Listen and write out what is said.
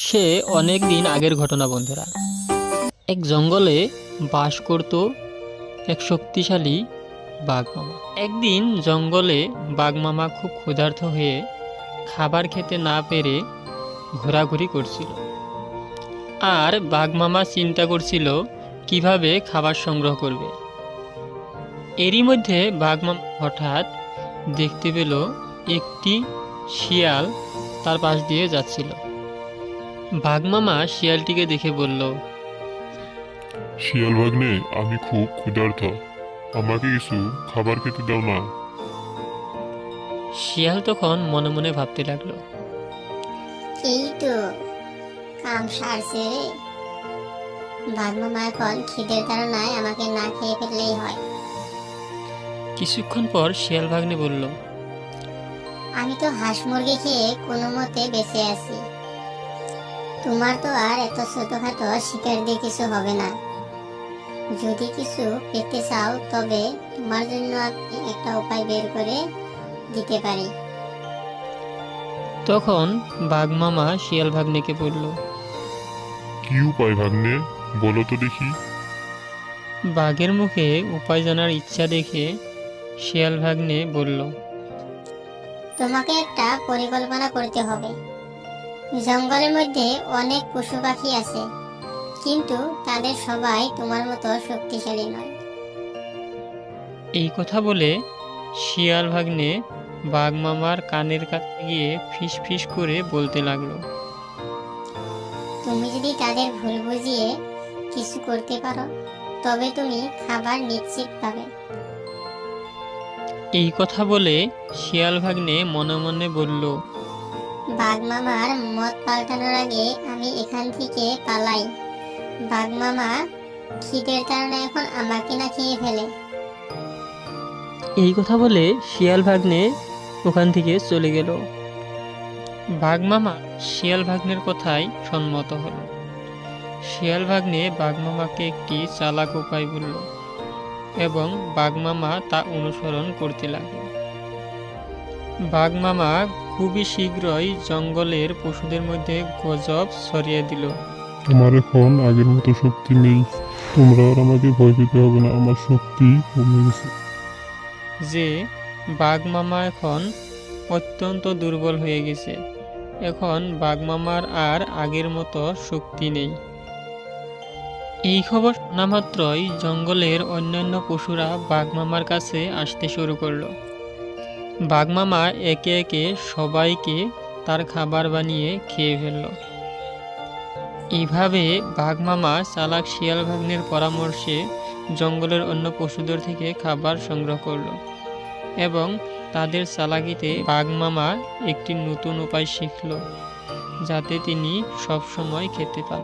সে অনেক দিন আগের ঘটনা বন্ধুরা। এক জঙ্গলে বাস করত এক শক্তিশালী বাঘমামা। একদিন জঙ্গলে বাঘমামা খুব ক্ষুধার্ত হয়ে খাবার খেতে না পেরে ঘোরাঘুরি করছিল। আর বাঘমামা চিন্তা করছিল কিভাবে খাবার সংগ্রহ করবে। এরই মধ্যে বাঘমামা হঠাৎ দেখতে পেল একটি শিয়াল তার পাশ দিয়ে যাচ্ছিল। বাঘমামা শিয়ালটিকে দেখে বলল, শিয়াল ভাগ্নে, আমি খুব ক্ষুধার্ত, আমাকে কিছু খাবার খেতে দাও না। শিয়াল তখন মনে মনে ভাবতে লাগলো, এই তো কাম সারছে রে। বাঘমামা এখন খিদের তাড়নায় আমাকে না খেয়ে ফেললেই হয়। কিছুক্ষণ পর শিয়াল ভাগ্নে বলল, আমি তো হাঁস মুরগি খেয়ে কোনো মতে বেঁচে আছি। তোমার তো আর এত ছোটখাটো শিকার দিয়ে কিছু হবে না। যদি কিছু পেতে চাও তবে তোমার জন্য আমি একটা উপায় বের করে দিতে পারি। তখন বাঘমামা শিয়াল ভাগ্নেকে বলল। কি উপায় ভাগ্নে, বলো তো দেখি। বাঘের মুখে উপায় জানার ইচ্ছা দেখে শিয়াল ভাগ্নে বলল, তোমাকে একটা পরিকল্পনা করতে হবে। জঙ্গলের মধ্যে অনেক পশু পাখি আছে, কিন্তু তাদের সবাই তোমার মতো শক্তিশালী নয়। এই কথা বলে শিয়াল ভাগ্নে বাঘমামার কানের কাছে গিয়ে ফিস ফিস করে বলতে লাগলো, তুমি যদি তাদের ভুল বুঝিয়ে কিছু করতে পারো তবে তুমি খাবার নিশ্চিত পাবে। এই কথা বলে শিয়াল ভাগ্নে মনে মনে বলল, বাঘমামার মত পাল্টানোর আগে আমি এখান থেকে পালাই। বাঘমামা খিদের কারণে এখন আমাকে না খেয়ে ফেলে। এই কথা বলে শিয়াল ভাগ্নে ওখান থেকে চলে গেল। বাঘমামা শিয়াল ভাগ্নের কথায় সম্মত হলো। শিয়াল ভাগ্নে বাঘমামাকে একটি চালাক উপায় বলল এবং বাঘমামা তা অনুসরণ করতে লাগলো। বাঘমামা খুবই শীঘ্রই জঙ্গলের পশুদের মধ্যে গজব ছড়িয়ে দিল। আমার এখন আগের মতো শক্তি নেই, তোমরা আর আমাকে ভয় পেতে হবে না, আমার শক্তি কমে গেছে। যে বাঘমামা এখন অত্যন্ত দুর্বল হয়ে গেছে। এখন বাঘমামার আর আগের মতো শক্তি নেই। এই খবর শোনা মাত্রই জঙ্গলের অন্যান্য পশুরা বাঘমামার কাছে আসতে শুরু করলো। বাঘমামা একে একে সবাইকে তার খাবার বানিয়ে খেয়ে ফেলল। এইভাবে বাঘমামা চালাক শিয়াল ভাগ্নের পরামর্শে জঙ্গলের অন্য পশুদের থেকে খাবার সংগ্রহ করল এবং তাদের চালাকিতে বাঘমামা একটি নতুন উপায় শিখল যাতে তিনি সবসময় খেতে পান।